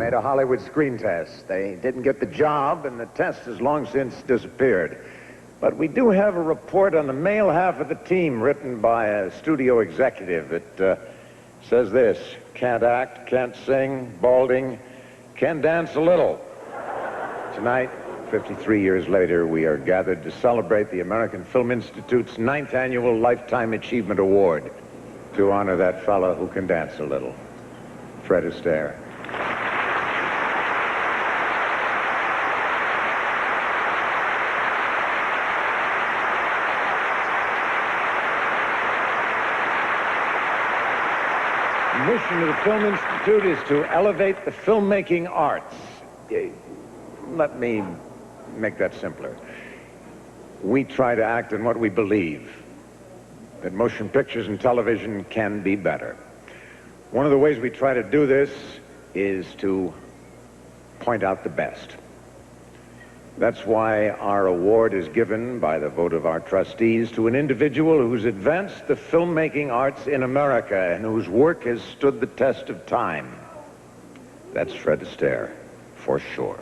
made a Hollywood screen test. They didn't get the job, and the test has long since disappeared. But we do have a report on the male half of the team written by a studio executive. It says this: can't act, can't sing, balding, can dance a little. Tonight, 53 years later, we are gathered to celebrate the American Film Institute's 9th Annual Lifetime Achievement Award to honor that fellow who can dance a little, Fred Astaire. The mission of the Film Institute is to elevate the filmmaking arts. Let me make that simpler. We try to act in what we believe, that motion pictures and television can be better. One of the ways we try to do this is to point out the best. That's why our award is given by the vote of our trustees to an individual who's advanced the filmmaking arts in America and whose work has stood the test of time. That's Fred Astaire, for sure.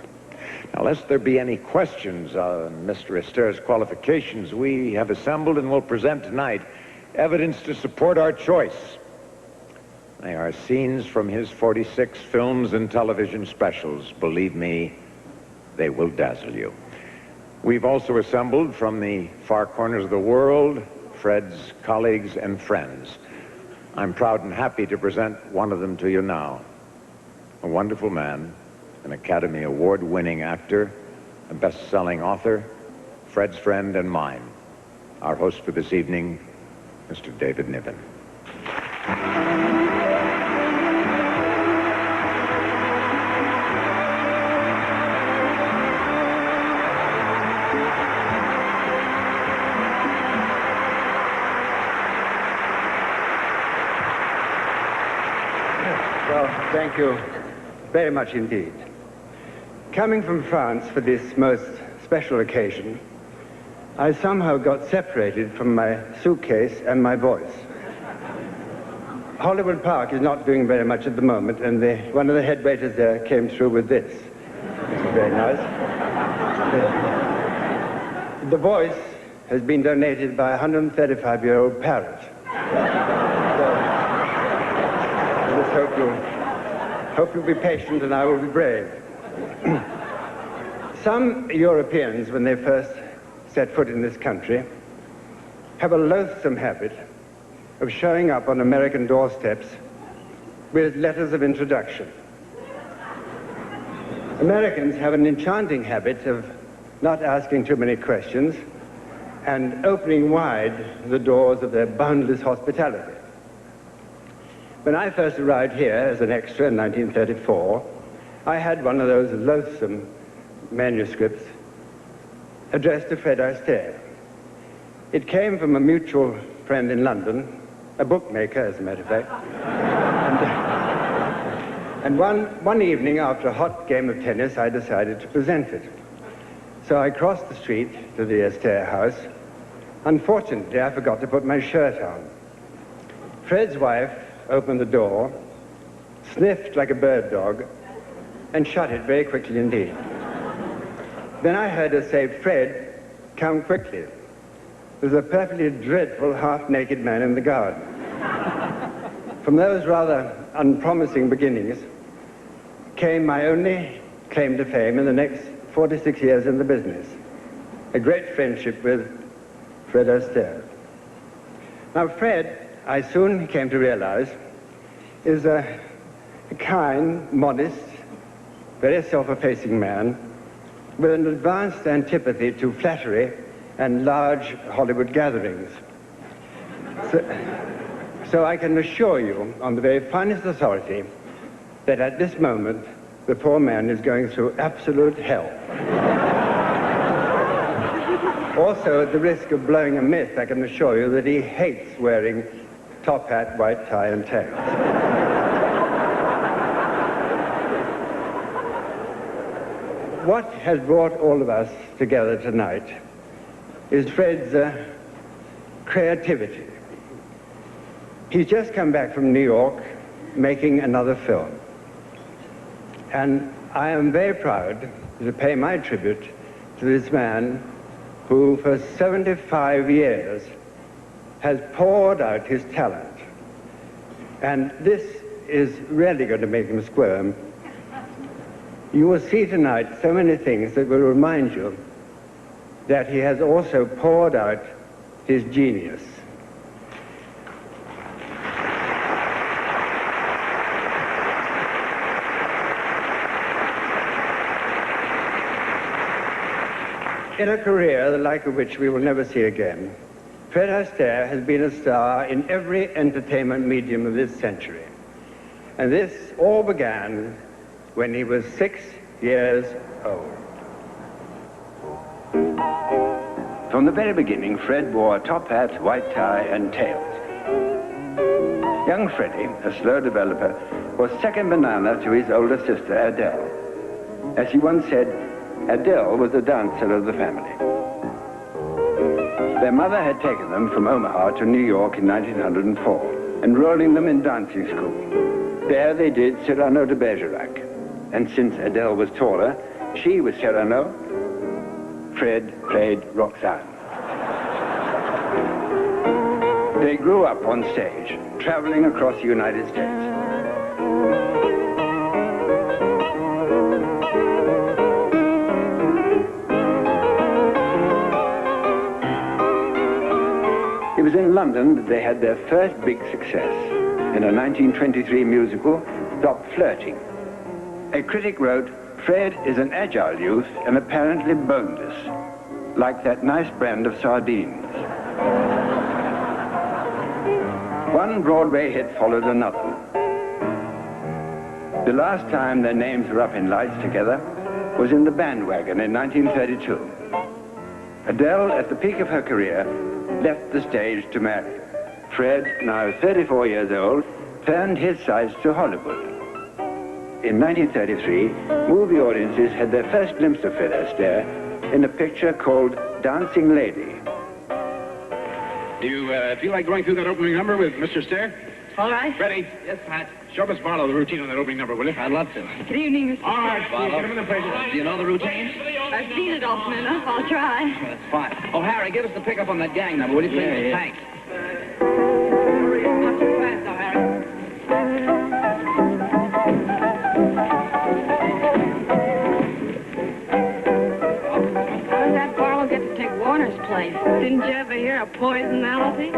Now, lest there be any questions on Mr. Astaire's qualifications, we have assembled and will present tonight evidence to support our choice. They are scenes from his 46 films and television specials. Believe me, they will dazzle you. We've also assembled from the far corners of the world Fred's colleagues and friends. I'm proud and happy to present one of them to you now. A wonderful man, an Academy Award-winning actor, a best-selling author, Fred's friend and mine. Our host for this evening, Mr. David Niven. Well, thank you very much indeed. Coming from France for this most special occasion, I somehow got separated from my suitcase and my voice. Hollywood Park is not doing very much at the moment, and one of the head waiters there came through with this. Very nice. The voice has been donated by a 135-year-old parrot. I just hope you'll be patient and I will be brave. Some Europeans, when they first set foot in this country, have a loathsome habit of showing up on American doorsteps with letters of introduction. Americans have an enchanting habit of not asking too many questions and opening wide the doors of their boundless hospitality. When I first arrived here as an extra in 1934, I had one of those loathsome manuscripts addressed to Fred Astaire. It came from a mutual friend in London, a bookmaker, as a matter of fact. And one evening, after a hot game of tennis, I decided to present it. So I crossed the street to the Astaire house. Unfortunately, I forgot to put my shirt on. Fred's wife opened the door, sniffed like a bird dog, and shut it very quickly indeed. Then I heard her say, "Fred, come quickly. There's a perfectly dreadful half-naked man in the garden." From those rather unpromising beginnings came my only claim to fame in the next 46 years in the business, a great friendship with Fred Astaire. Now, Fred, I soon came to realize, is a kind, modest, very self-effacing man with an advanced antipathy to flattery and large Hollywood gatherings. So I can assure you, on the very finest authority, that at this moment, the poor man is going through absolute hell. Also, at the risk of blowing a myth, I can assure you that he hates wearing top hat, white tie, and tags. What has brought all of us together tonight is Fred's creativity. He's just come back from New York making another film. And I am very proud to pay my tribute to this man who for 75 years has poured out his talent. And this is really going to make him squirm. You will see tonight so many things that will remind you that he has also poured out his genius. In a career the like of which we will never see again, Fred Astaire has been a star in every entertainment medium of this century. And this all began when he was 6 years old. From the very beginning, Fred wore a top hat, white tie, and tails. Young Freddie, a slow developer, was second banana to his older sister, Adele. As he once said, Adele was the dancer of the family. Their mother had taken them from Omaha to New York in 1904, enrolling them in dancing school. There they did Cyrano de Bergerac. And since Adele was taller, she was Cyrano, Fred played Roxanne. They grew up on stage, traveling across the United States. It was in London that they had their first big success, in a 1923 musical, Stop Flirting. A critic wrote, Fred is an agile youth and apparently boneless, like that nice brand of sardines. One Broadway hit followed another. The last time their names were up in lights together was in The Bandwagon in 1932. Adele, at the peak of her career, left the stage to marry. Fred, now 34 years old, turned his sights to Hollywood. In 1933, movie audiences had their first glimpse of Fred Astaire in a picture called Dancing Lady. Do you feel like going through that opening number with Mr. Astaire? All right. Freddie? Yes, Pat. Show Miss Barlow the routine on that opening number, will you? I'd love to. Good evening, Mr. All right, Barlow. get him in the place. Do you know the routine? I've seen it often enough. I'll try. That's fine. Oh, Harry, give us the pickup on that gang number, will you please? Yeah. Thanks. Not too fast, though, Harry. How did that Barlow get to take Warner's place? Didn't you ever hear of poisonality?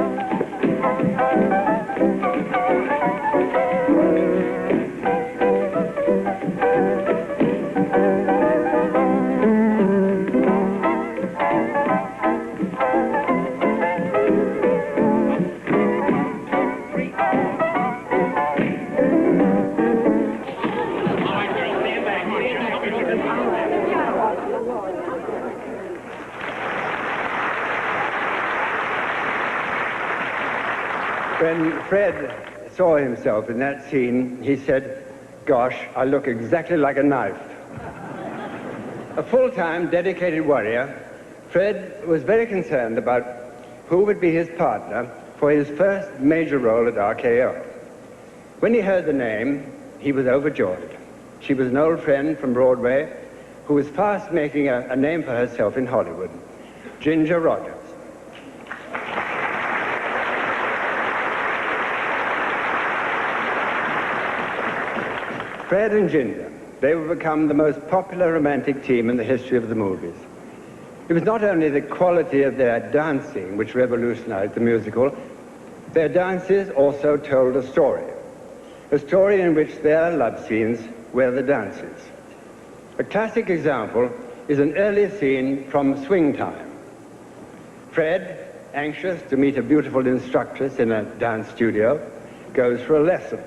When Fred saw himself in that scene, he said, gosh, I look exactly like a knife. A full-time, dedicated warrior, Fred was very concerned about who would be his partner for his first major role at RKO. When he heard the name, he was overjoyed. She was an old friend from Broadway who was fast making a name for herself in Hollywood, Ginger Rogers. Fred and Ginger, they would become the most popular romantic team in the history of the movies. It was not only the quality of their dancing which revolutionized the musical, their dances also told a story in which their love scenes were the dances. A classic example is an early scene from Swing Time. Fred, anxious to meet a beautiful instructress in a dance studio, goes for a lesson.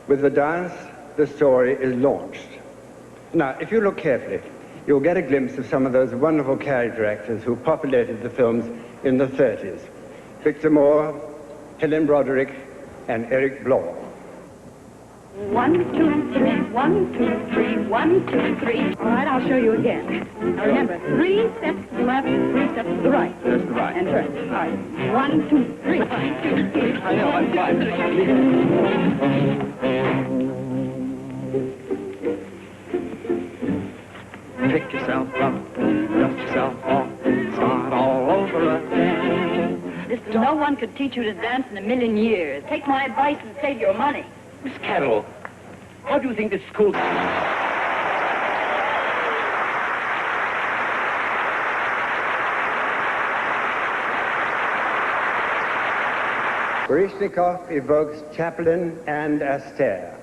With the dance, the story is launched. Now, if you look carefully, you'll get a glimpse of some of those wonderful character actors who populated the films in the 30s. Victor Moore, Helen Broderick, and Eric Bloch. 1, 2, 3, 1, 2, 3, 1, 2, 3. All right, I'll show you again. Now remember, 3 steps to the left, 3 steps to the right. There's the right. And turn. All right. 1, 2, 3. 1, 2, 3. I know, I'm fine. yourself up, dust yourself off, start all over again. Listen, no one could teach you to dance in a million years. Take my advice and save your money. Miss Carroll, how do you think this school... Baryshnikov evokes Chaplin and Astaire.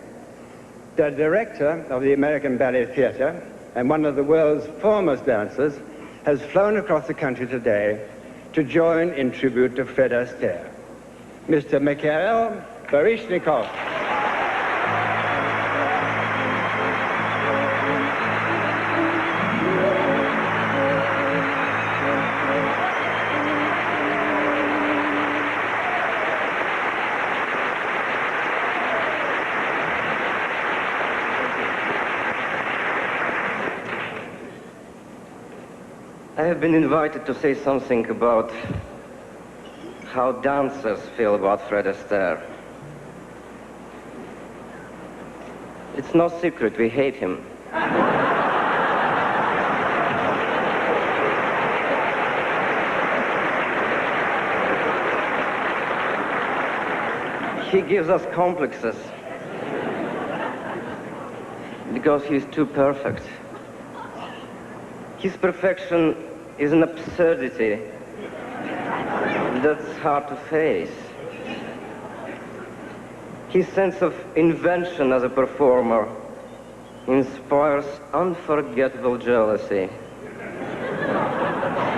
The director of the American Ballet Theatre and one of the world's foremost dancers has flown across the country today to join in tribute to Fred Astaire. Mr. Mikhail Baryshnikov. I have been invited to say something about how dancers feel about Fred Astaire. It's no secret, we hate him. He gives us complexes because he's too perfect. His perfection is an absurdity that's hard to face. His sense of invention as a performer inspires unforgettable jealousy.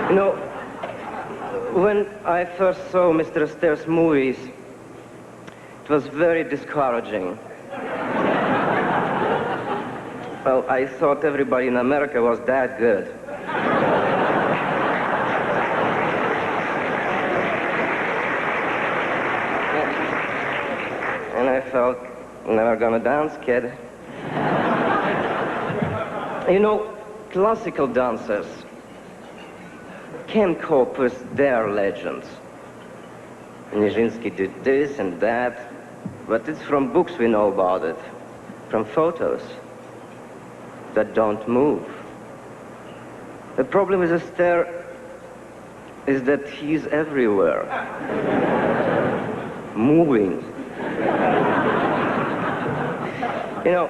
You know, when I first saw Mr. Astaire's movies, it was very discouraging. Well, I thought everybody in America was that good. And I felt, never gonna dance, kid. You know, classical dancers can cope with their legends. Nijinsky did this and that, but it's from books we know about it, from photos that don't move. The problem with Astaire is that he's everywhere, moving. You know,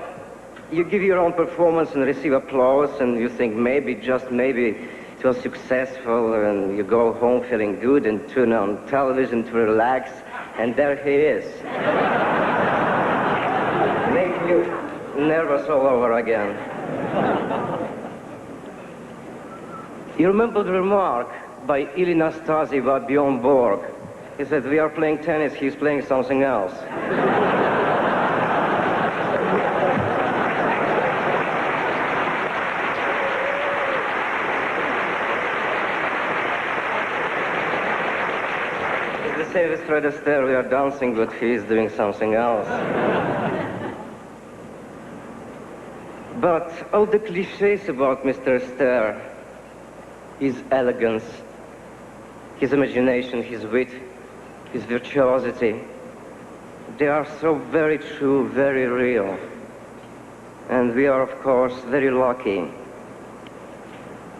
you give your own performance and receive applause and you think maybe, just maybe, it was successful, and you go home feeling good and tune on television to relax, and there he is. Make you nervous all over again. You remember the remark by Ilie Nastasi about Bjorn Borg? He said, we are playing tennis, he's playing something else. It's the same with Fred Astaire, we are dancing, but he is doing something else. But all the cliches about Mr. Astaire, his elegance, his imagination, his wit, his virtuosity, they are so very true, very real. And we are, of course, very lucky.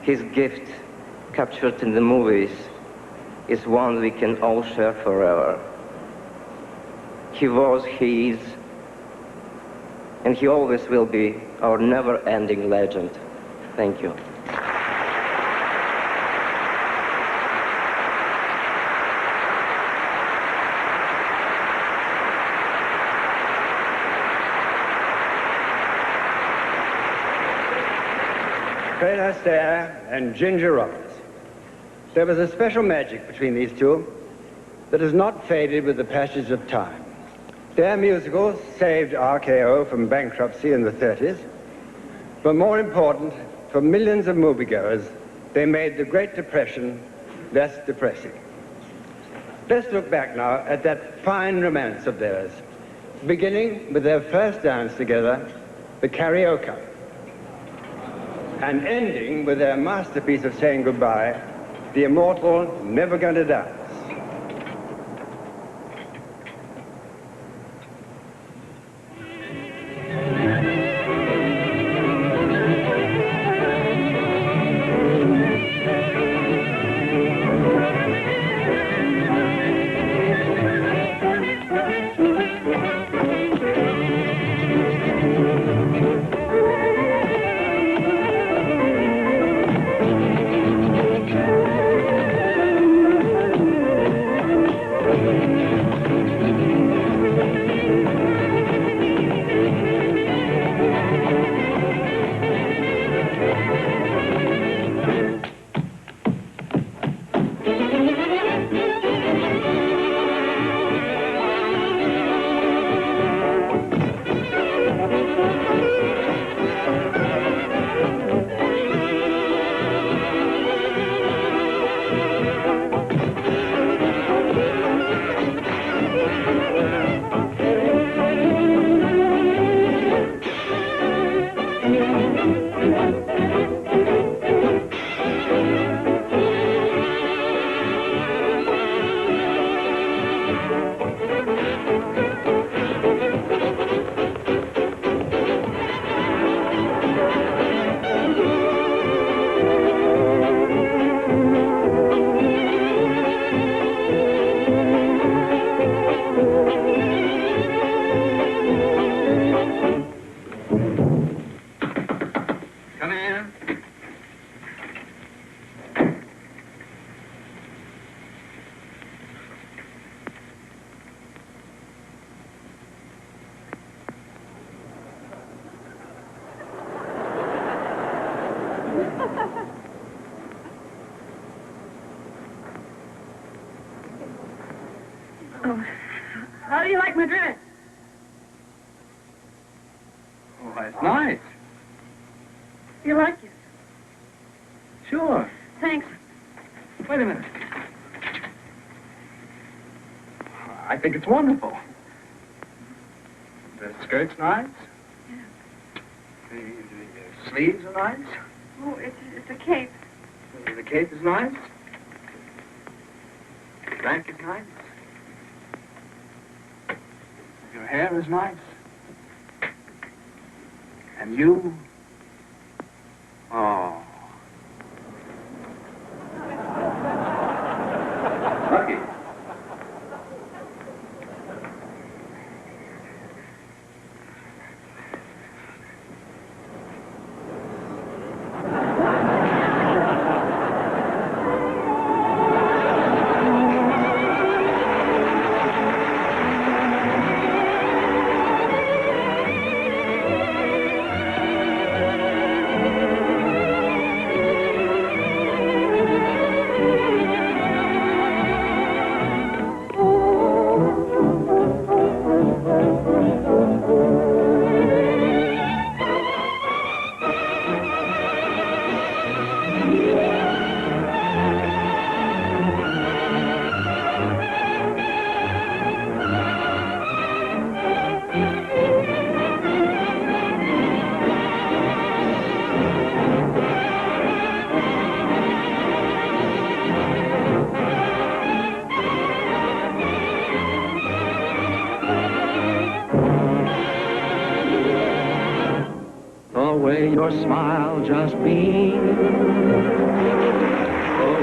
His gift, captured in the movies, is one we can all share forever. He was, he is, and he always will be our never-ending legend. Thank you. Fred Astaire and Ginger Rogers. There was a special magic between these two that has not faded with the passage of time. Their musicals saved RKO from bankruptcy in the 30s, but more important, for millions of moviegoers, they made the Great Depression less depressing. Let's look back now at that fine romance of theirs, beginning with their first dance together, the karaoke, and ending with their masterpiece of saying goodbye, the immortal Never Gonna Dance. How do you like my dress? Oh, that's nice. You like it? Sure. Thanks. Wait a minute. I think it's wonderful. The skirt's nice. Yeah. The sleeves are nice. Oh, it's a cape. The cape is nice. The back is nice. Your hair is nice. And you? Oh. Lucky. Your smile just beams, the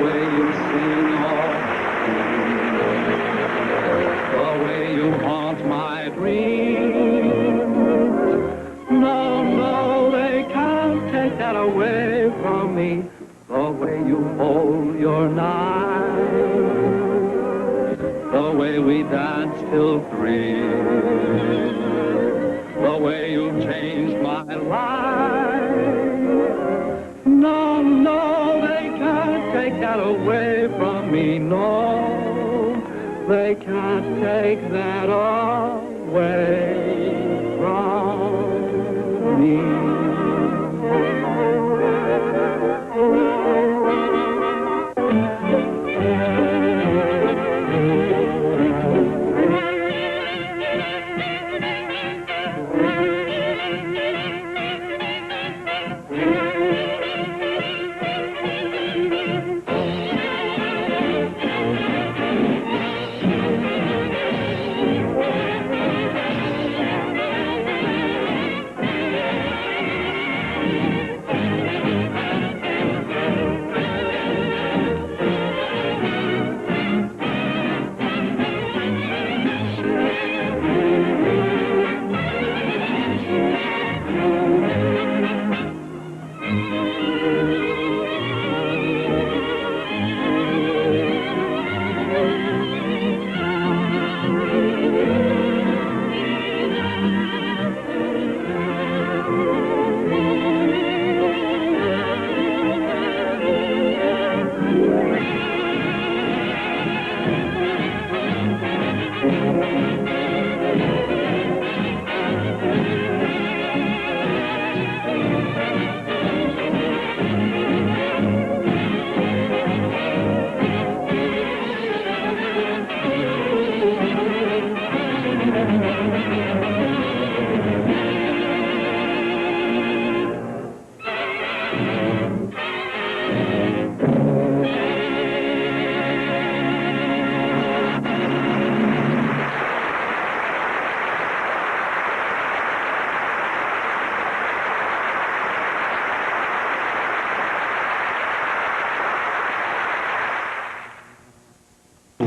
way you sing all, the way you haunt my dreams. No, no, they can't take that away from me. The way you hold your knife, the way we dance till 3, the way you changed my life. No, no, they can't take that away from me. No, they can't take that away from me.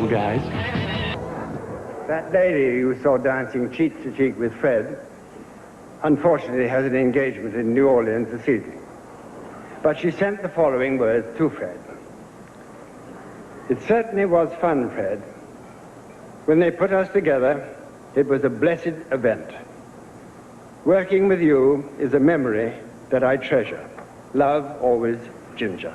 Guys. That lady you saw dancing cheek to cheek with Fred, unfortunately has an engagement in New Orleans this evening. But she sent the following words to Fred. It certainly was fun, Fred. When they put us together, it was a blessed event. Working with you is a memory that I treasure. Love, always, Ginger.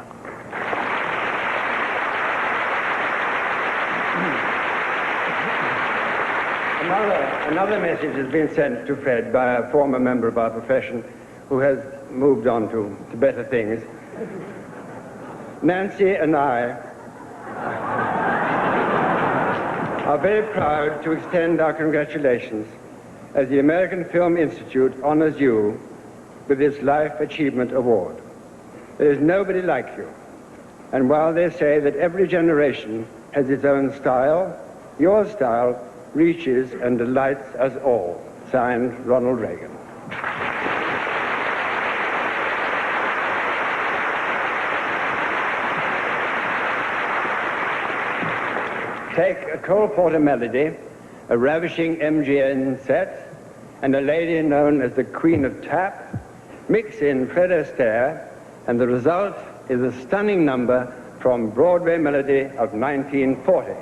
Another message has been sent to Fred by a former member of our profession who has moved on to better things. Nancy and I are very proud to extend our congratulations as the American Film Institute honors you with this Life Achievement Award. There is nobody like you. And while they say that every generation has its own style, your style reaches and delights us all. Signed, Ronald Reagan. Take a Cole Porter melody, a ravishing MGN set, and a lady known as the Queen of Tap, mix in Fred Astaire, and the result is a stunning number from Broadway Melody of 1940.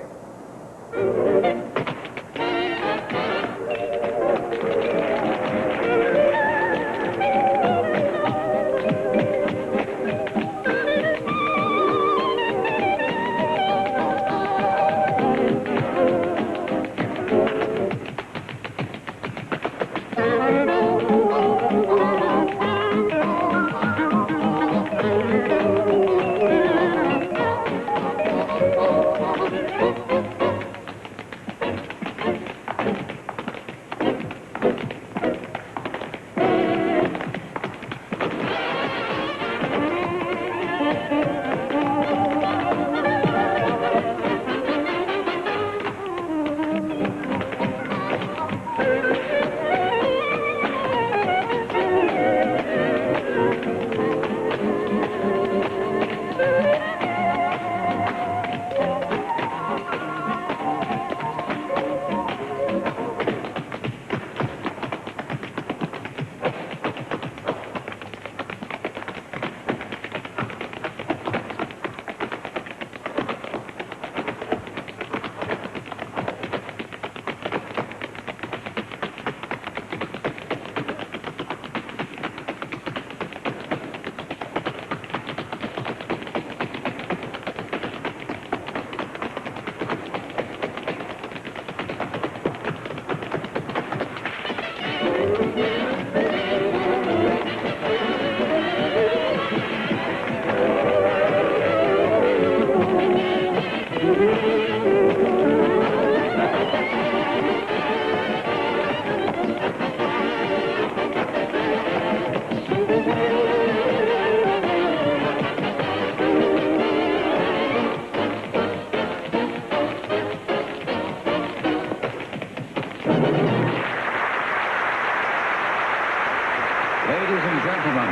Ladies and gentlemen,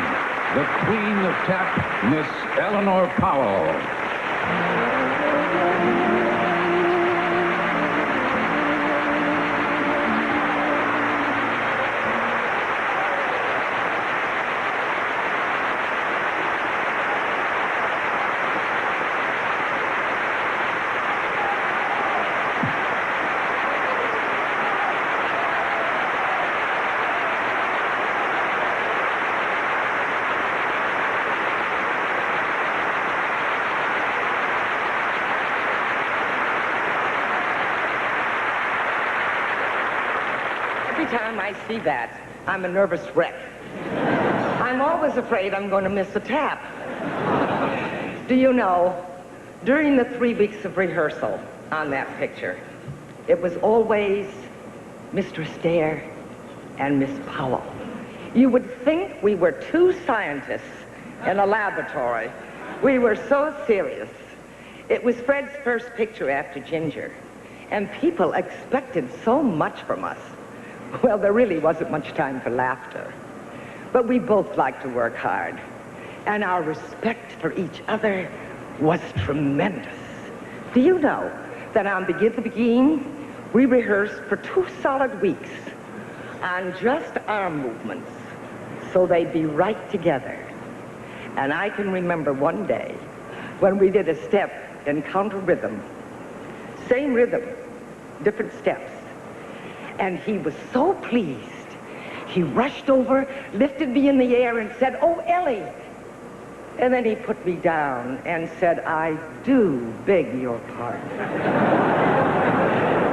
the Queen of Tap, Miss Eleanor Powell. Every time I see that, I'm a nervous wreck. I'm always afraid I'm going to miss a tap. Do you know, during the 3 weeks of rehearsal on that picture, it was always Mr. Astaire and Miss Powell. You would think we were two scientists in a laboratory. We were so serious. It was Fred's first picture after Ginger, and people expected so much from us. Well, there really wasn't much time for laughter. But we both liked to work hard, and our respect for each other was tremendous. Do you know that on Begin to Begin, we rehearsed for 2 solid weeks on just arm movements, so they'd be right together. And I can remember one day when we did a step in counter rhythm, same rhythm, different steps. And he was so pleased. He rushed over, lifted me in the air and said, "Oh, Ellie." And then he put me down and said, "I do beg your pardon."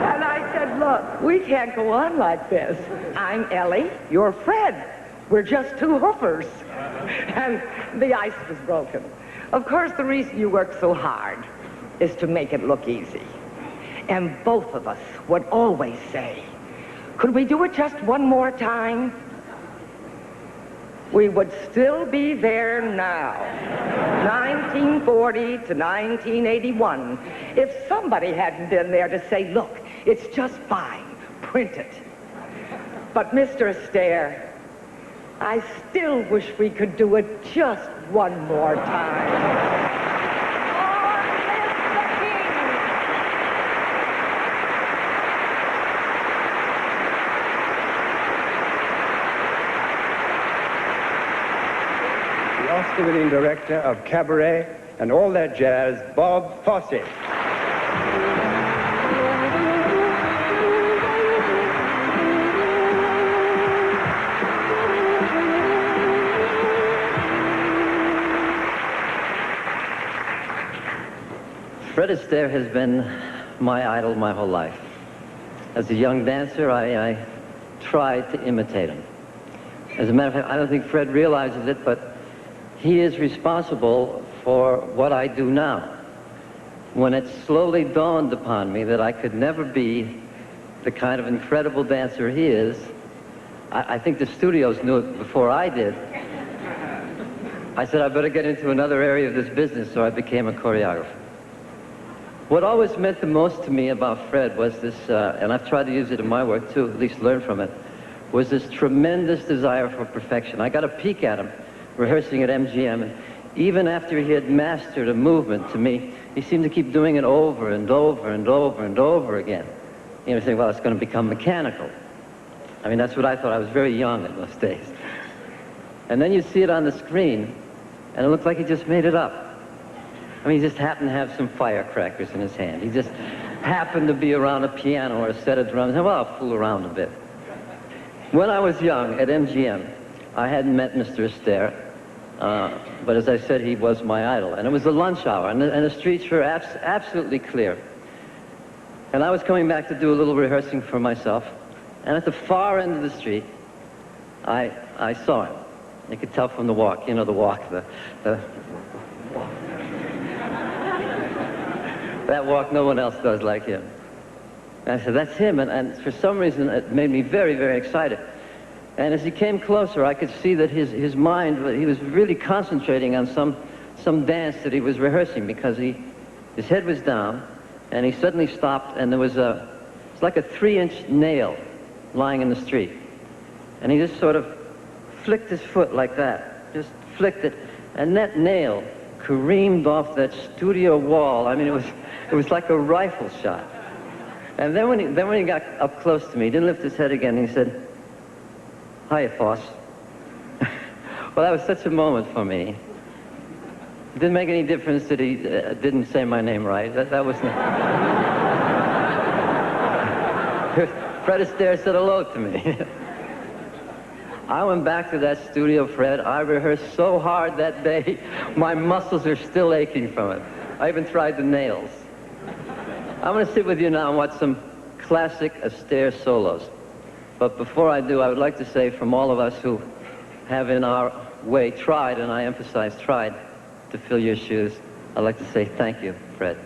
And I said, Fred, look, we can't go on like this. I'm Ellie, you're Fred. We're just two hoofers. And the ice was broken. Of course, the reason you work so hard is to make it look easy. And both of us would always say, could we do it just one more time? We would still be there now, 1940 to 1981, if somebody hadn't been there to say, look, it's just fine, print it. But Mr. Astaire, I still wish we could do it just one more time. Oscar-winning director of Cabaret and all that jazz, Bob Fosse. Fred Astaire has been my idol my whole life. As a young dancer, I tried to imitate him. As a matter of fact, I don't think Fred realizes it, but he is responsible for what I do now. When it slowly dawned upon me that I could never be the kind of incredible dancer he is, I think the studios knew it before I did. I said, I better get into another area of this business, so I became a choreographer. What always meant the most to me about Fred was this, and I've tried to use it in my work too, at least learn from it, was this tremendous desire for perfection. I got a peek at him rehearsing at MGM, and even after he had mastered a movement, to me, he seemed to keep doing it over and over and over and over again. You know, think, well, it's going to become mechanical. I mean, that's what I thought. I was very young in those days. And then you see it on the screen, and it looked like he just made it up. I mean, he just happened to have some firecrackers in his hand. He just happened to be around a piano or a set of drums, and well, I'll fool around a bit. When I was young at MGM, I hadn't met Mr. Astaire, but as I said, he was my idol. And it was the lunch hour, and the streets were absolutely clear. And I was coming back to do a little rehearsing for myself, and at the far end of the street, I saw him. You could tell from the walk, you know, the walk, that walk no one else does like him. And I said, that's him, and for some reason, it made me very, very excited. And as he came closer, I could see that his mind, he was really concentrating on some dance that he was rehearsing, because his head was down, and he suddenly stopped, and there was it's like a 3-inch nail lying in the street. And he just sort of flicked his foot like that, just flicked it, and that nail careened off that studio wall. I mean, it was like a rifle shot. And then when he got up close to me, he didn't lift his head again, and he said, "Hiya, Foss." Well, that was such a moment for me. It didn't make any difference that he didn't say my name right. That was Fred Astaire said hello to me. I went back to that studio, Fred. I rehearsed so hard that day, my muscles are still aching from it. I even tried the nails. I'm going to sit with you now and watch some classic Astaire solos. But before I do, I would like to say, from all of us who have in our way tried, and I emphasize tried, to fill your shoes, I'd like to say thank you, Fred.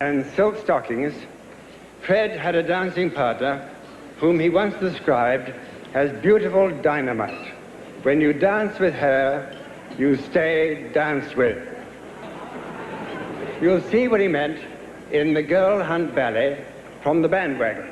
and silk stockings, Fred had a dancing partner whom he once described as beautiful dynamite. When you dance with her, you stay danced with. You'll see what he meant in the Girl Hunt Ballet from the Bandwagon.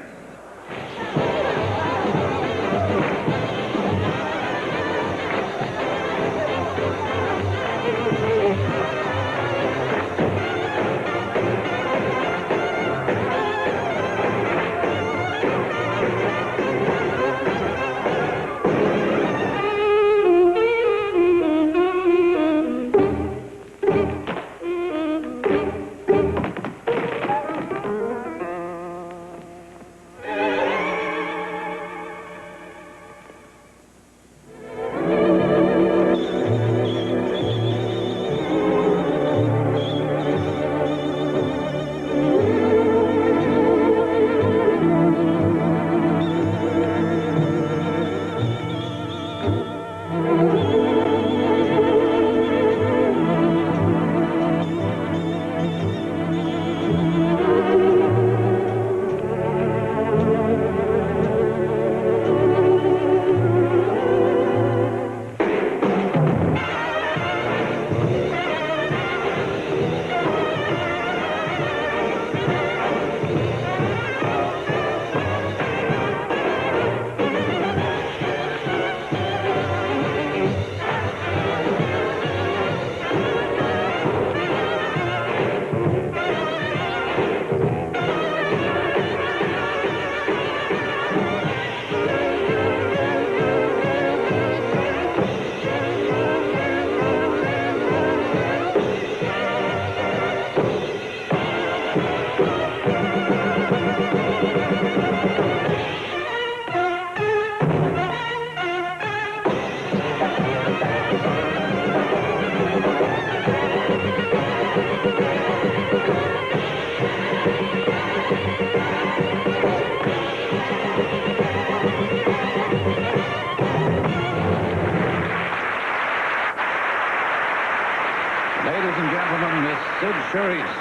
Ladies and gentlemen, Miss Sid Charisse.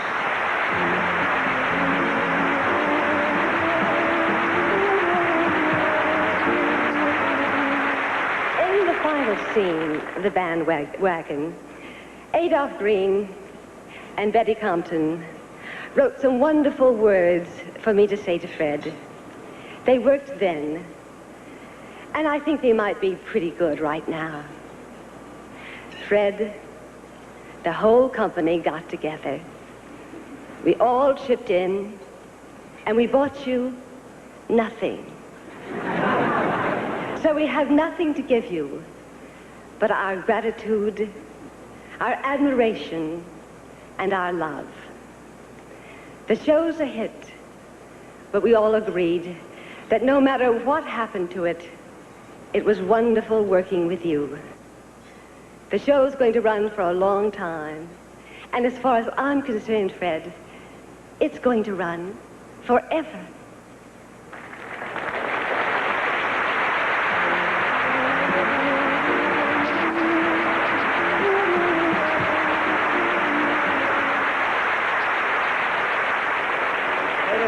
In the final scene, the bandwagon, Adolph Green and Betty Compton wrote some wonderful words for me to say to Fred. They worked then, and I think they might be pretty good right now. Fred, the whole company got together. We all chipped in, and we bought you nothing. So we have nothing to give you but our gratitude, our admiration, and our love. The show's a hit, but we all agreed that no matter what happened to it, it was wonderful working with you. The show's going to run for a long time, and as far as I'm concerned, Fred, it's going to run forever.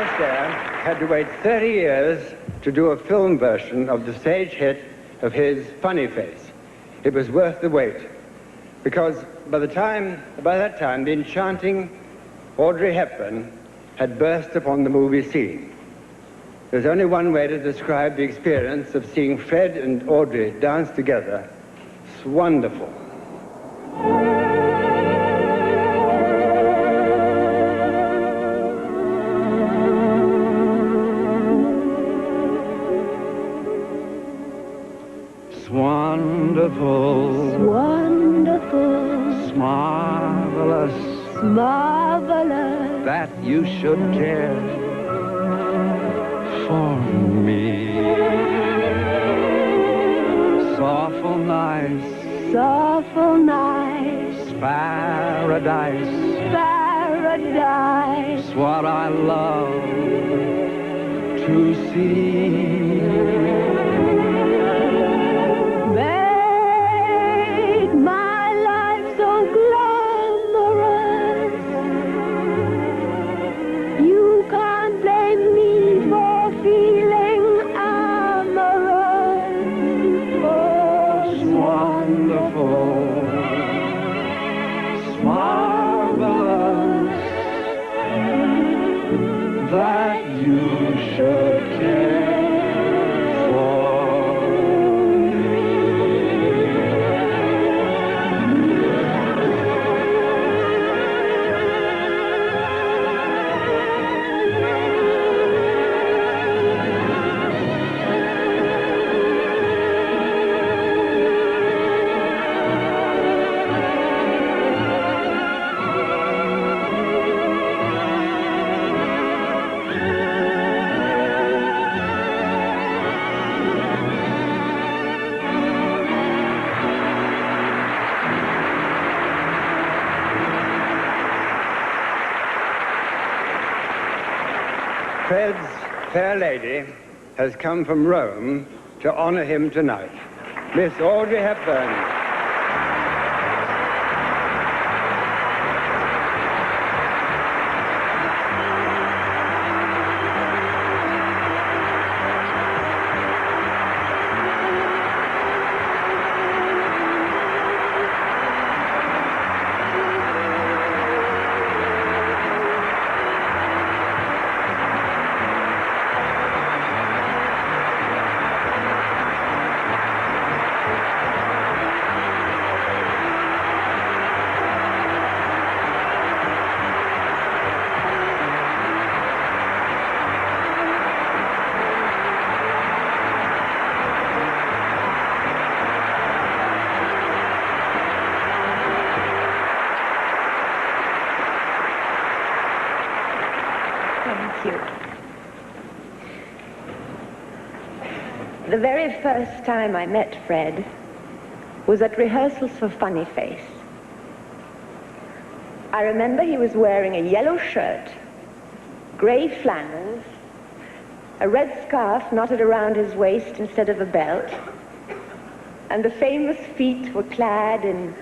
Astaire had to wait 30 years to do a film version of the stage hit of his Funny Face. It was worth the wait, because by that time, the enchanting Audrey Hepburn had burst upon the movie scene. There's only one way to describe the experience of seeing Fred and Audrey dance together. It's wonderful. Wonderful, Wonderful, marvelous, marvelous, that you should care for me. Soulful nice, awful nice, paradise, paradise. what I love to see. Made my life so glamorous, wonderful, marvelous, that you should care for me. Fred's fair lady has come from Rome to honor him tonight. Miss Audrey Hepburn. Thank you. The very first time I met Fred was at rehearsals for Funny Face. I remember he was wearing a yellow shirt, gray flannels, a red scarf knotted around his waist instead of a belt, and the famous feet were clad in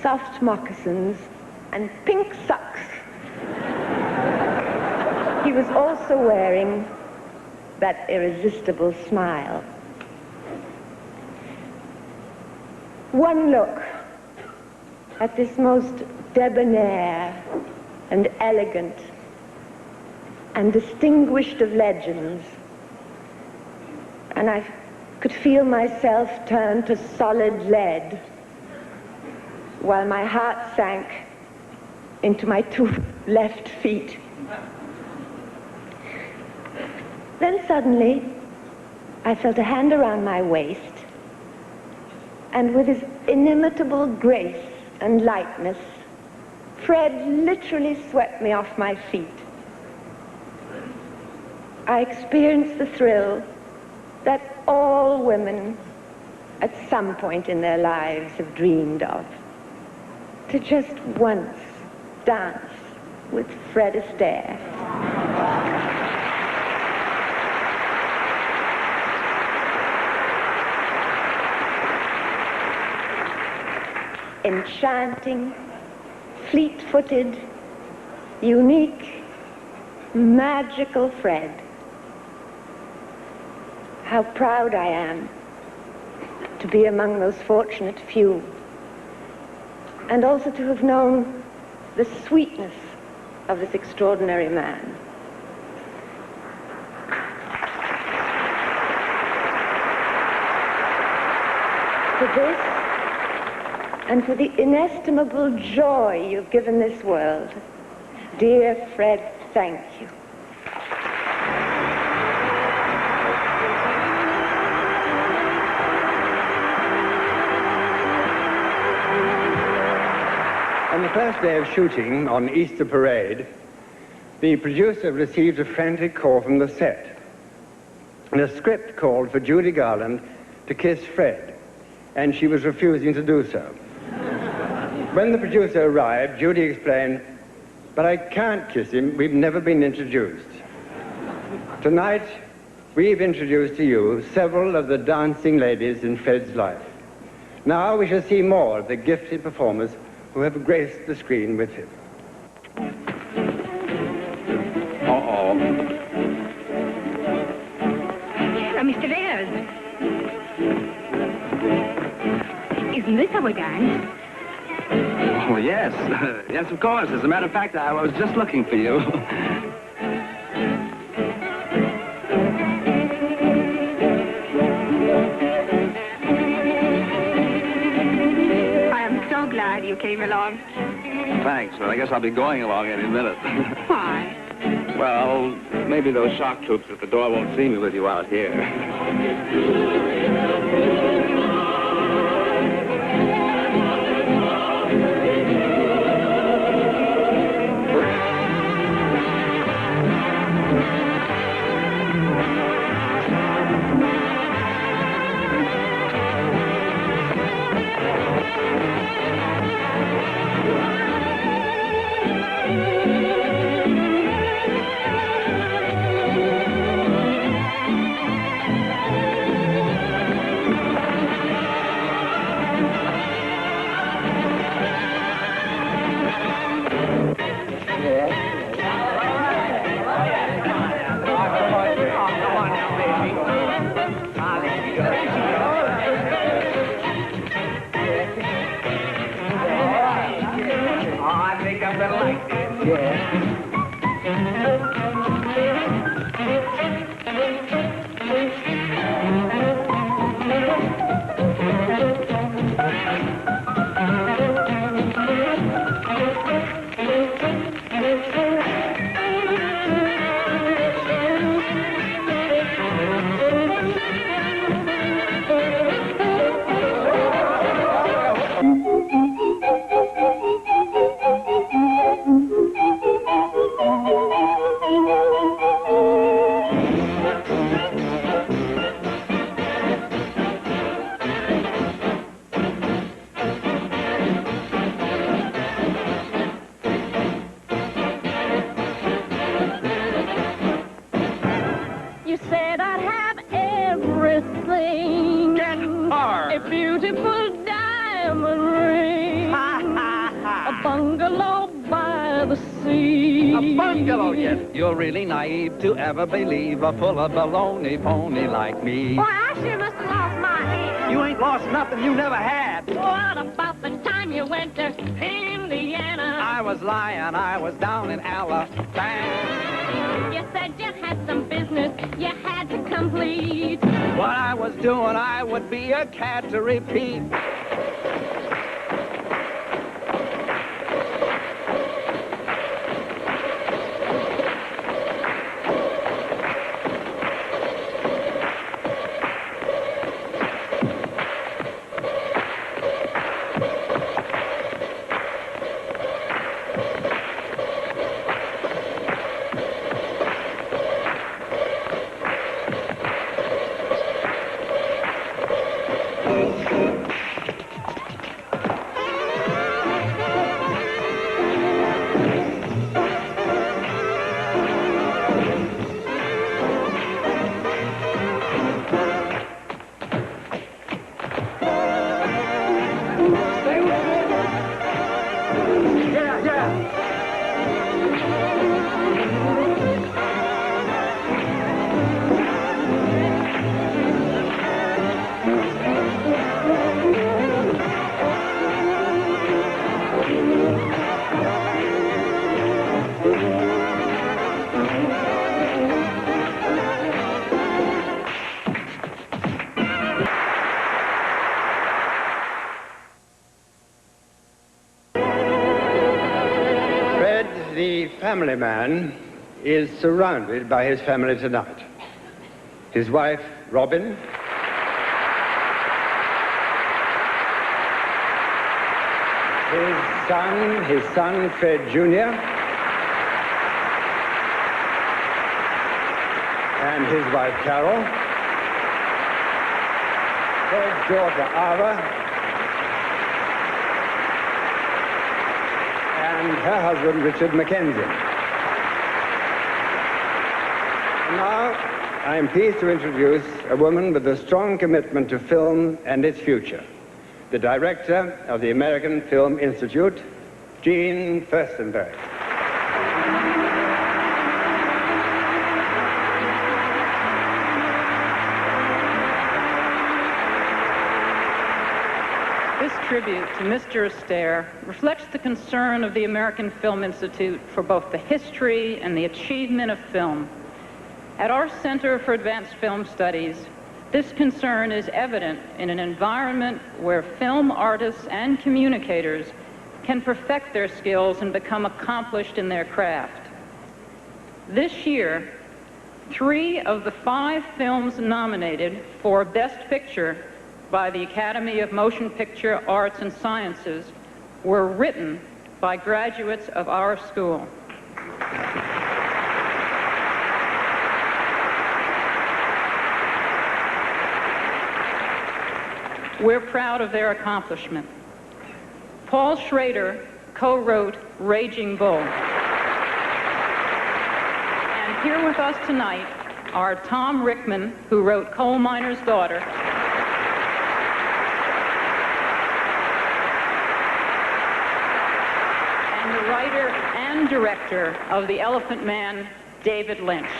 soft moccasins and pink socks. He was also wearing that irresistible smile. One look at this most debonair and elegant and distinguished of legends, and I could feel myself turn to solid lead while my heart sank into my two left feet. Then suddenly, I felt a hand around my waist, and with his inimitable grace and lightness, Fred literally swept me off my feet. I experienced the thrill that all women at some point in their lives have dreamed of, to just once dance with Fred Astaire. Enchanting, fleet-footed, unique, magical Fred. How proud I am to be among those fortunate few, and also to have known the sweetness of this extraordinary man. For this, and for the inestimable joy you've given this world, dear Fred, thank you. On the first day of shooting on Easter Parade, the producer received a frantic call from the set. The script called for Judy Garland to kiss Fred, and she was refusing to do so. When the producer arrived, Judy explained, "But I can't kiss him, we've never been introduced." Tonight, we've introduced to you several of the dancing ladies in Fred's life. Now we shall see more of the gifted performers who have graced the screen with him. Hello, Mr. Ayres. Isn't this how we're going? Oh, yes. Yes, of course. As a matter of fact, I was just looking for you. I am so glad you came along. Thanks, but I guess I'll be going along any minute. Why? Well, maybe those shock troops at the door won't see me with you out here. You said I'd have everything. Get her! A beautiful diamond ring. A bungalow by the sea. A bungalow, yes. You're really naive to ever believe a full of baloney pony like me. Boy, I sure must have lost my head. You ain't lost nothing you never had. What about the time you went to Indiana? I was lying, I was down in Alabama. You said you had some business you had to complete. What I was doing, I would be a cat to repeat. The family man is surrounded by his family tonight. His wife, Robin. His son, Fred Jr. And his wife, Carol. Fred's daughter, Ava. And her husband, Richard Mackenzie. Now, I am pleased to introduce a woman with a strong commitment to film and its future, the director of the American Film Institute, Jean Furstenberg. This tribute to Mr. Astaire reflects the concern of the American Film Institute for both the history and the achievement of film. At our Center for Advanced Film Studies, this concern is evident in an environment where film artists and communicators can perfect their skills and become accomplished in their craft. This year, 3 of the 5 films nominated for Best Picture by the Academy of Motion Picture Arts and Sciences were written by graduates of our school. We're proud of their accomplishment. Paul Schrader co-wrote Raging Bull. And here with us tonight are Tom Rickman, who wrote Coal Miner's Daughter, and the writer and director of The Elephant Man, David Lynch.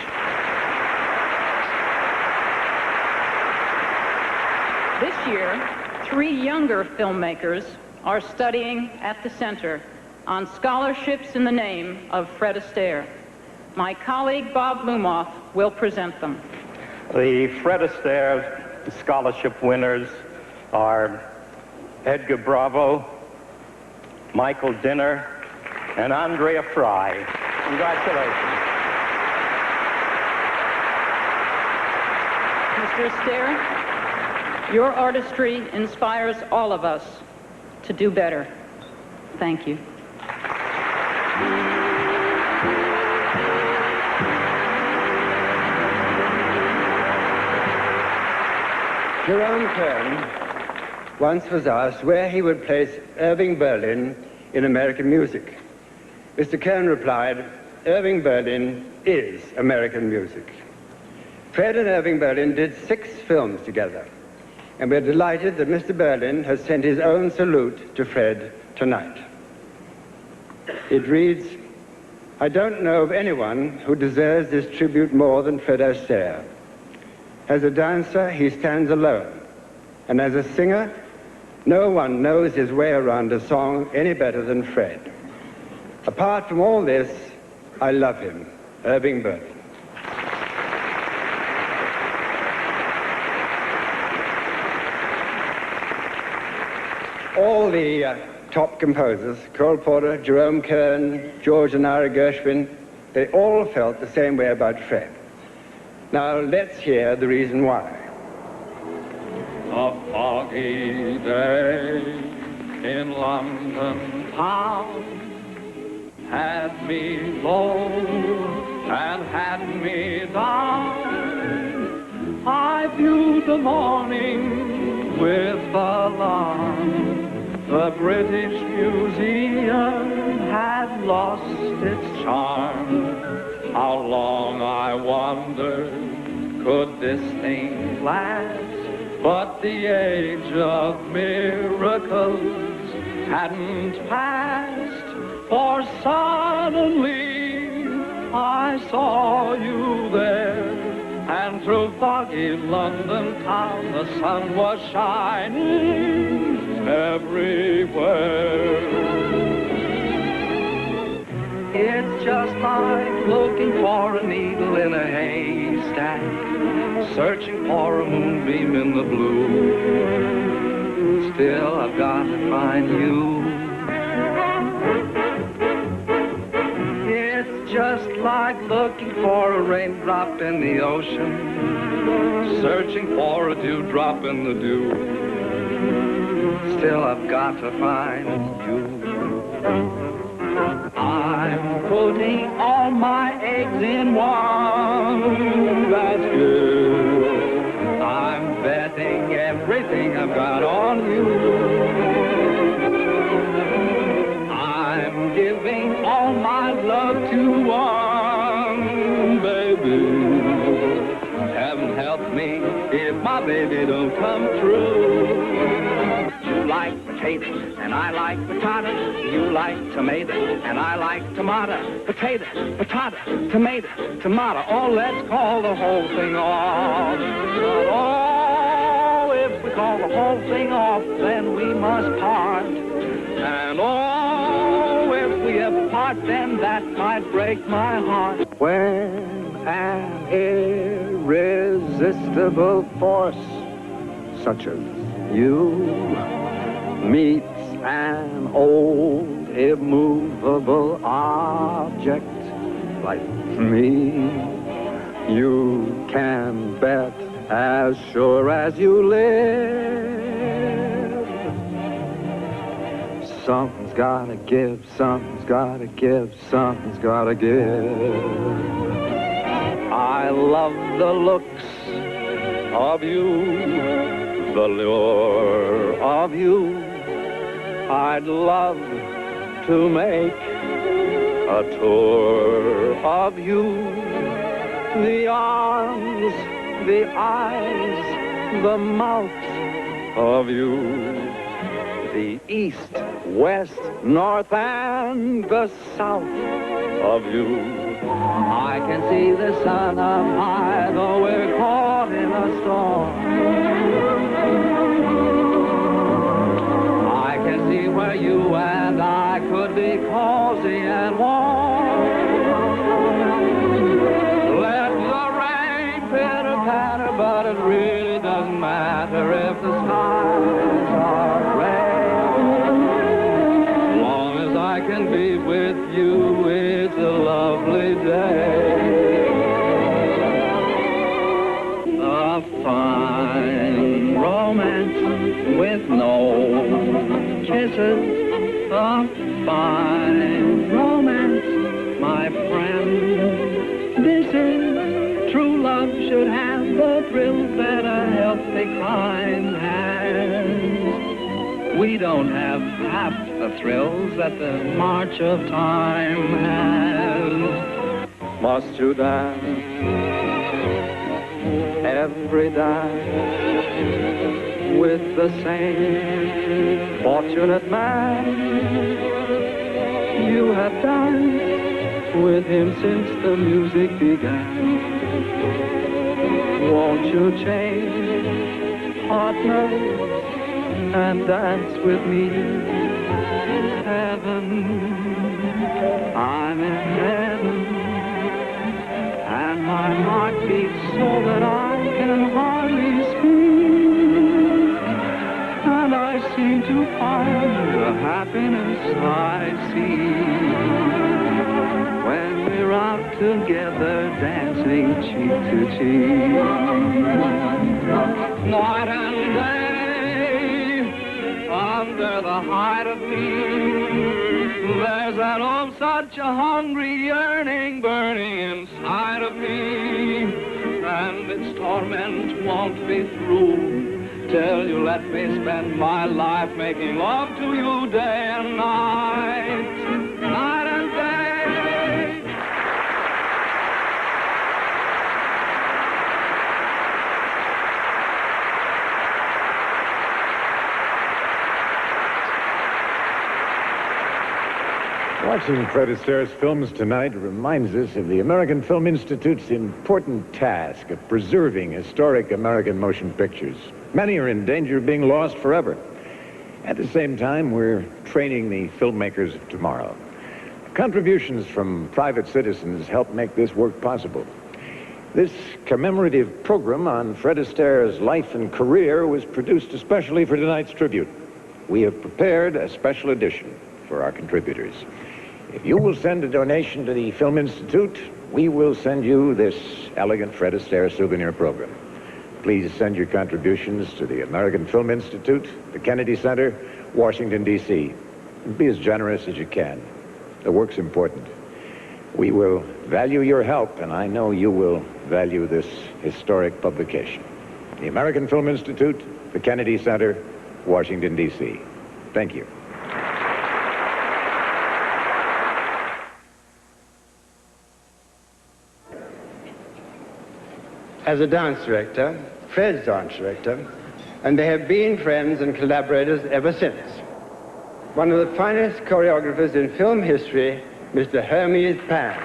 This year, 3 younger filmmakers are studying at the Center on scholarships in the name of Fred Astaire. My colleague Bob Lumoff will present them. The Fred Astaire scholarship winners are Edgar Bravo, Michael Dinner, and Andrea Fry. Congratulations. Mr. Astaire, your artistry inspires all of us to do better. Thank you. Jerome Kern once was asked where he would place Irving Berlin in American music. Mr. Kern replied, "Irving Berlin is American music." Fred and Irving Berlin did 6 films together, and we're delighted that Mr. Berlin has sent his own salute to Fred tonight. It reads, "I don't know of anyone who deserves this tribute more than Fred Astaire. As a dancer, he stands alone, and as a singer, no one knows his way around a song any better than Fred. Apart from all this, I love him, Irving Berlin." All the top composers, Cole Porter, Jerome Kern, George and Ira Gershwin, they all felt the same way about Fred. Now let's hear the reason why. A foggy day in London town had me low and had me down. I viewed the morning with alarm. The British Museum had lost its charm. How long, I wondered, could this thing last? But the age of miracles hadn't passed, for suddenly I saw you there, and through foggy London town the sun was shining everywhere. It's just like looking for a needle in a haystack, searching for a moonbeam in the blue. Still, I've got to find you. It's just like looking for a raindrop in the ocean, searching for a dewdrop in the dew. Still, I've got to find you. I'm putting all my eggs in one basket. I'm betting everything I've got on you. I'm giving all my love to one baby. Heaven help me if my baby don't come true. You like potatoes, and I like potatoes. You like tomato, and I like tomato. Potato, potato, tomato, tomato. Oh, let's call the whole thing off. Oh, if we call the whole thing off, then we must part. And oh, if we ever part, then that might break my heart. When an irresistible force such as you meets an old immovable object like me, you can bet as sure as you live, something's gotta give, something's gotta give, something's gotta give. I love the looks of you, the lure of you. I'd love to make a tour of you. The arms, the eyes, the mouth of you. The east, west, north, and the south of you. I can see the sun up high, though we're caught in a storm. I can see where you and I could be cozy and warm. Let the rain pitter-patter, but it really doesn't matter if the skies are gray. As long as I can be with you, it's a lovely day. A fine romance with no kisses. A fine romance, my friend. This is true love, should have the thrills that a healthy kind has. We don't have half the thrills that the march of time has. Must you dance every day with the same fortunate man? You have danced with him since the music began. Won't you change partners and dance with me? Heaven, I'm in heaven, and my heart beats so that I can hardly speak. And I seem to find the happiness I see when we're out together dancing cheek to cheek. Night and day, under the height of me, there's an oh such a hungry yearning burning inside of me, and its torment won't be through till you let me spend my life making love to you day and night, night and day. Watching Fred Astaire's films tonight reminds us of the American Film Institute's important task of preserving historic American motion pictures. Many are in danger of being lost forever. At the same time, we're training the filmmakers of tomorrow. Contributions from private citizens help make this work possible. This commemorative program on Fred Astaire's life and career was produced especially for tonight's tribute. We have prepared a special edition for our contributors. If you will send a donation to the Film Institute, we will send you this elegant Fred Astaire souvenir program. Please send your contributions to the American Film Institute, the Kennedy Center, Washington, D.C. Be as generous as you can. The work's important. We will value your help, and I know you will value this historic publication. The American Film Institute, the Kennedy Center, Washington, D.C. Thank you. As a dance director, Fred's dance director, and they have been friends and collaborators ever since. One of the finest choreographers in film history, Mr. Hermes Pan.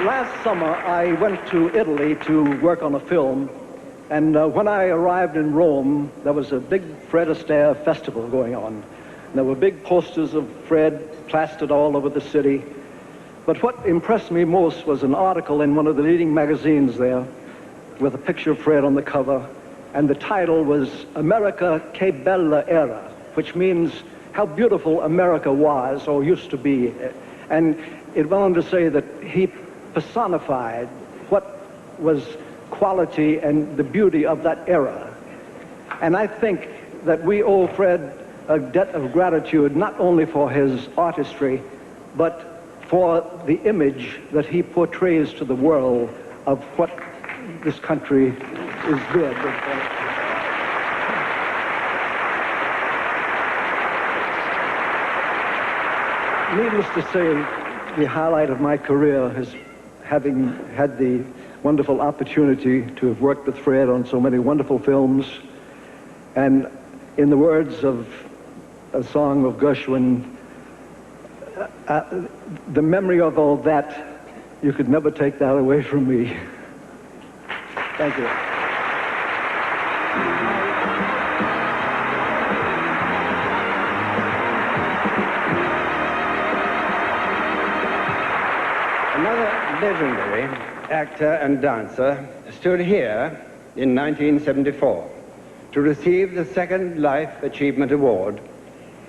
Last summer, I went to Italy to work on a film, and when I arrived in Rome, there was a big Fred Astaire festival going on. And there were big posters of Fred plastered all over the city. But what impressed me most was an article in one of the leading magazines there with a picture of Fred on the cover, and the title was America che bella era, which means how beautiful America was or used to be. And it went on to say that he personified what was quality and the beauty of that era. And I think that we owe Fred a debt of gratitude not only for his artistry, but for the image that he portrays to the world of what this country is good. Needless to say, the highlight of my career is having had the wonderful opportunity to have worked with Fred on so many wonderful films. And in the words of a song of Gershwin, the memory of all that, you could never take that away from me. Thank you. Another legendary actor and dancer stood here in 1974 to receive the Second Life Achievement Award.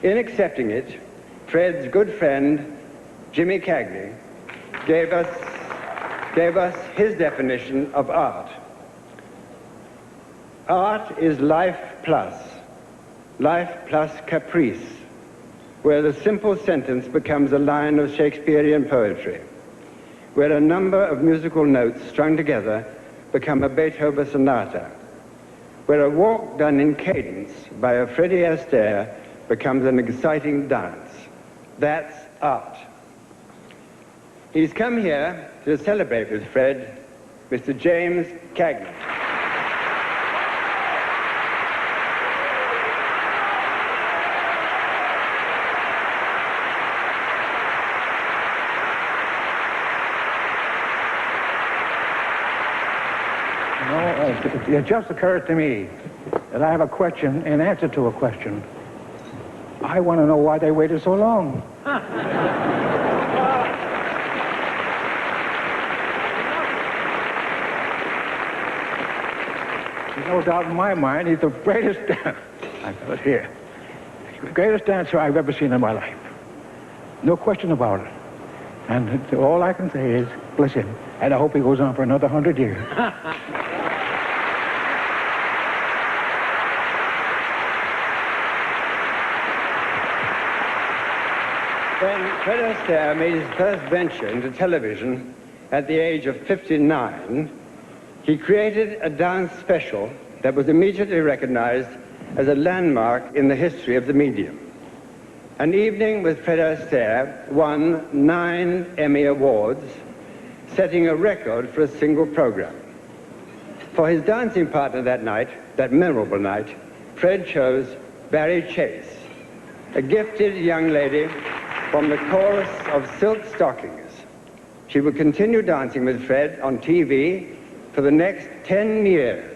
In accepting it, Fred's good friend, Jimmy Cagney, gave us his definition of art. Art is life plus caprice, where the simple sentence becomes a line of Shakespearean poetry, where a number of musical notes strung together become a Beethoven sonata, where a walk done in cadence by a Freddie Astaire becomes an exciting dance. That's art. He's come here to celebrate with Fred, Mr. James Cagney. It just occurred to me that I have a question in answer to a question. I want to know why they waited so long. There's no doubt in my mind he's the greatest I've got it here. The greatest dancer I've ever seen in my life. No question about it. And all I can say is, bless him, and I hope he goes on for another 100 years. When Fred Astaire made his first venture into television at the age of 59, he created a dance special that was immediately recognized as a landmark in the history of the medium. An Evening with Fred Astaire won 9 Emmy Awards, setting a record for a single program. For his dancing partner that night, that memorable night, Fred chose Barry Chase, a gifted young lady from the chorus of Silk Stockings. She would continue dancing with Fred on TV for the next 10 years.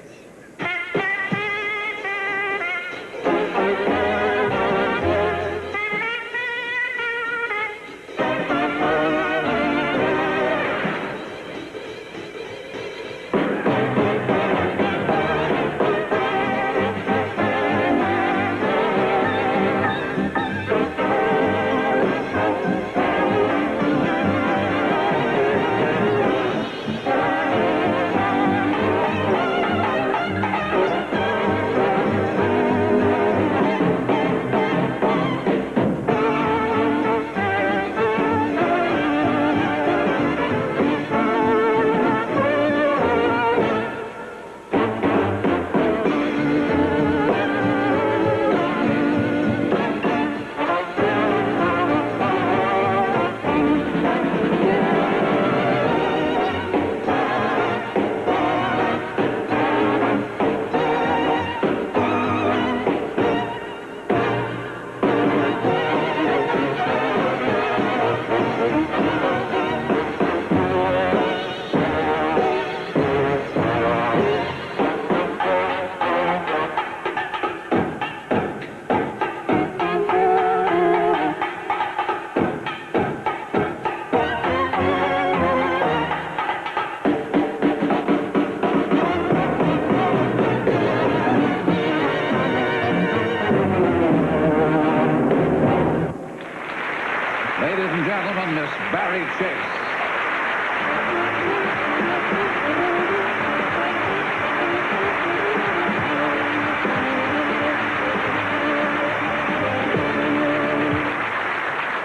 Ladies and gentlemen, Miss Barry Chase.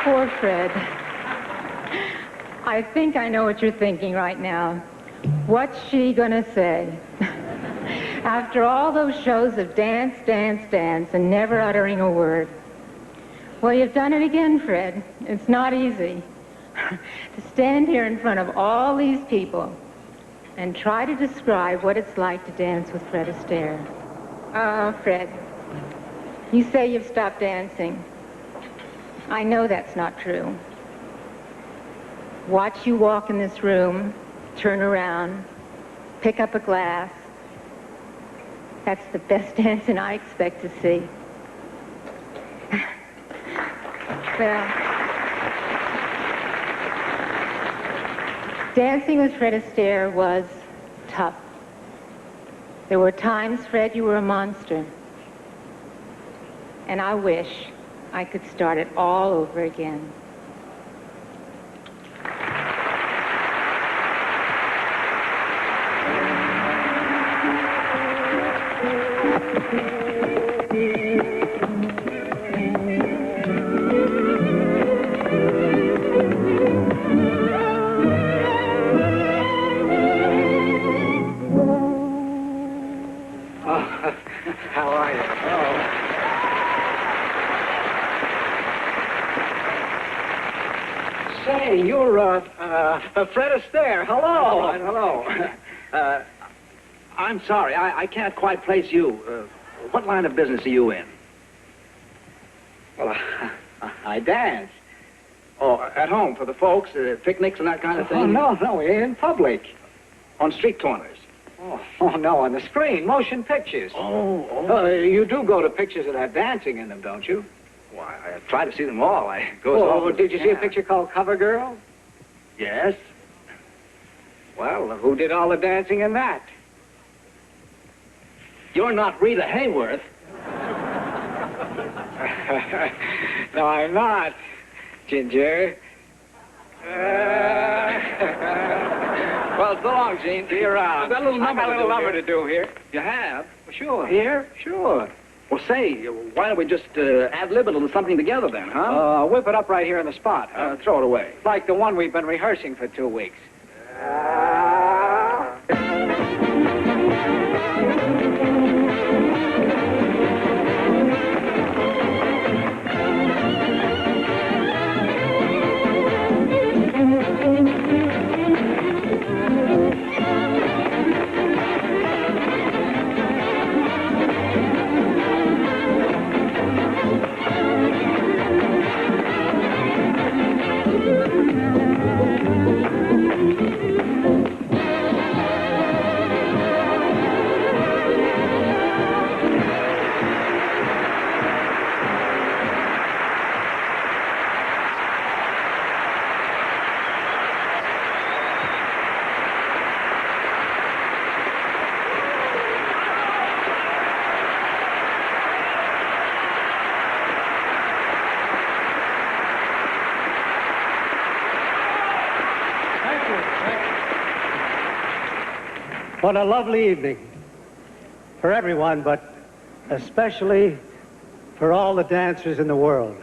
Poor Fred. I think I know what you're thinking right now. What's she gonna say? After all those shows of dance, dance, dance, and never uttering a word. Well, you've done it again, Fred. It's not easy to stand here in front of all these people and try to describe what it's like to dance with Fred Astaire. Oh, Fred, you say you've stopped dancing. I know that's not true. Watch you walk in this room, turn around, pick up a glass. That's the best dancing I expect to see. Well, dancing with Fred Astaire was tough. There were times, Fred, you were a monster. And I wish I could start it all over again. How are you? Say, you're, Fred Astaire. Hello. Hello. I'm sorry, I can't quite place you. What line of business are you in? Well, I dance. Oh, at home for the folks, picnics and that kind of thing? Oh, no, in public. On street corners? Oh, no, on the screen, motion pictures. You do go to pictures that have dancing in them, don't you? Why, I try to see them all. I go as often as did you I see a can. picture called Cover Girl? Yes. Well, who did all the dancing in that? You're not Rita Hayworth. No, I'm not, Ginger. Well, so long, Gene. See you around. I've got a little number to do here. You have? Sure. Here? Sure. Well, say, why don't we just ad-lib a little something together then, huh? Whip it up right here on the spot. Throw it away. Like the one we've been rehearsing for 2 weeks. What a lovely evening for everyone, but especially for all the dancers in the world.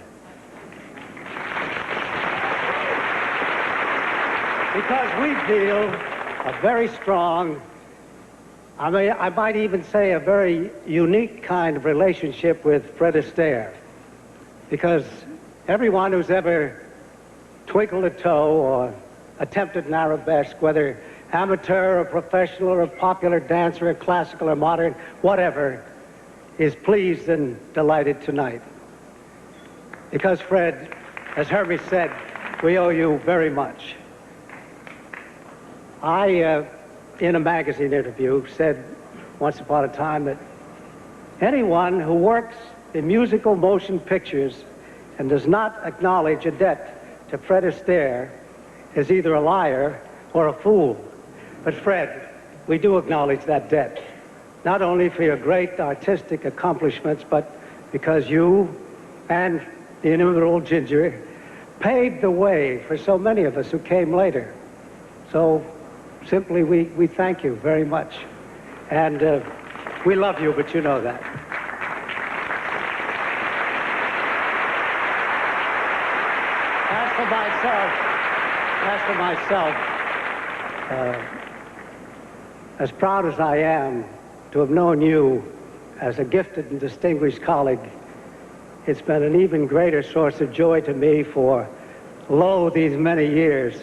Because we feel a very strong, I might even say a very unique kind of relationship with Fred Astaire. Because everyone who's ever twinkled a toe or attempted an arabesque, whether amateur or professional or popular dancer or classical or modern, whatever, is pleased and delighted tonight. Because Fred, as Herbie said, we owe you very much. I, in a magazine interview, said once upon a time that anyone who works in musical motion pictures and does not acknowledge a debt to Fred Astaire is either a liar or a fool. But Fred, we do acknowledge that debt, not only for your great artistic accomplishments, but because you and the inimitable Ginger paved the way for so many of us who came later. So simply, we thank you very much. And we love you, but you know that. As for myself, as proud as I am to have known you as a gifted and distinguished colleague, it's been an even greater source of joy to me for, lo, these many years,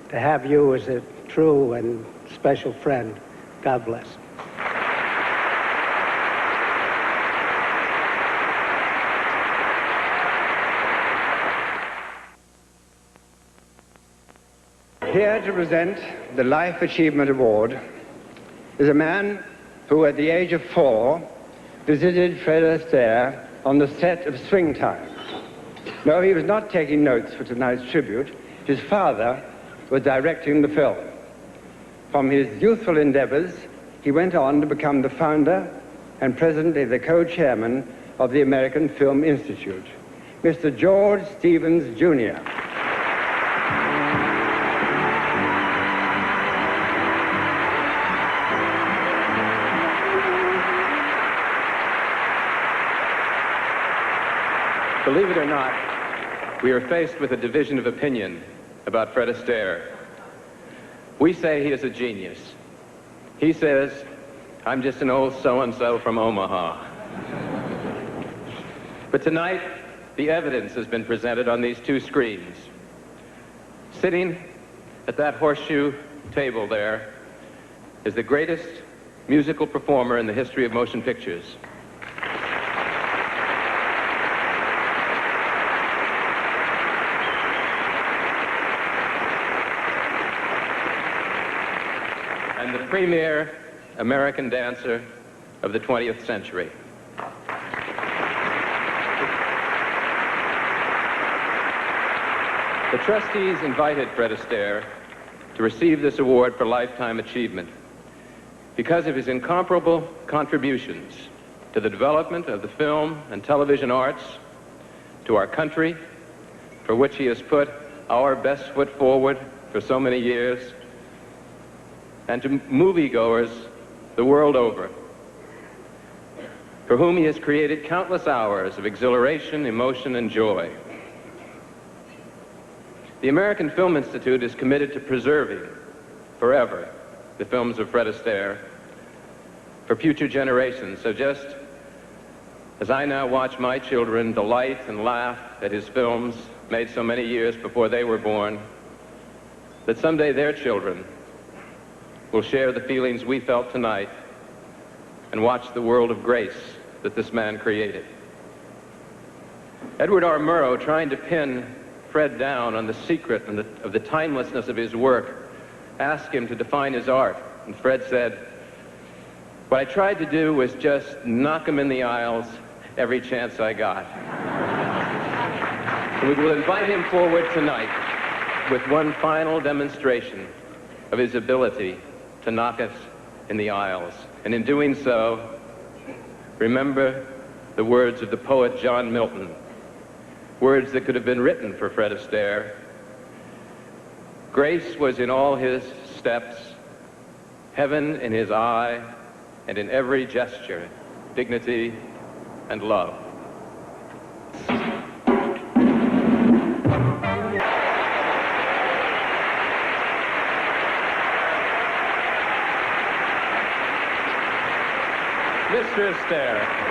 to have you as a true and special friend. God bless. Here to present the Life Achievement Award is a man who, at the age of 4, visited Fred Astaire on the set of Swing Time. No, he was not taking notes for tonight's tribute. His father was directing the film. From his youthful endeavors, he went on to become the founder and presently the co-chairman of the American Film Institute. Mr. George Stevens, Jr. Believe it or not, we are faced with a division of opinion about Fred Astaire. We say he is a genius. He says, I'm just an old so-and-so from Omaha. But tonight, the evidence has been presented on these two screens. Sitting at that horseshoe table there is the greatest musical performer in the history of motion pictures. And the premier American dancer of the 20th century. The trustees invited Fred Astaire to receive this award for lifetime achievement because of his incomparable contributions to the development of the film and television arts, to our country, for which he has put our best foot forward for so many years, and to moviegoers the world over, for whom he has created countless hours of exhilaration, emotion, and joy. The American Film Institute is committed to preserving forever the films of Fred Astaire for future generations. So just as I now watch my children delight and laugh at his films made so many years before they were born, that someday their children will share the feelings we felt tonight and watch the world of grace that this man created. Edward R. Murrow, trying to pin Fred down on the secret of the timelessness of his work, asked him to define his art. And Fred said, what I tried to do was just knock him in the aisles every chance I got. And we will invite him forward tonight with one final demonstration of his ability to knock us in the aisles. And in doing so, remember the words of the poet John Milton, words that could have been written for Fred Astaire. Grace was in all his steps, heaven in his eye, and in every gesture, dignity and love. Mr. Astaire.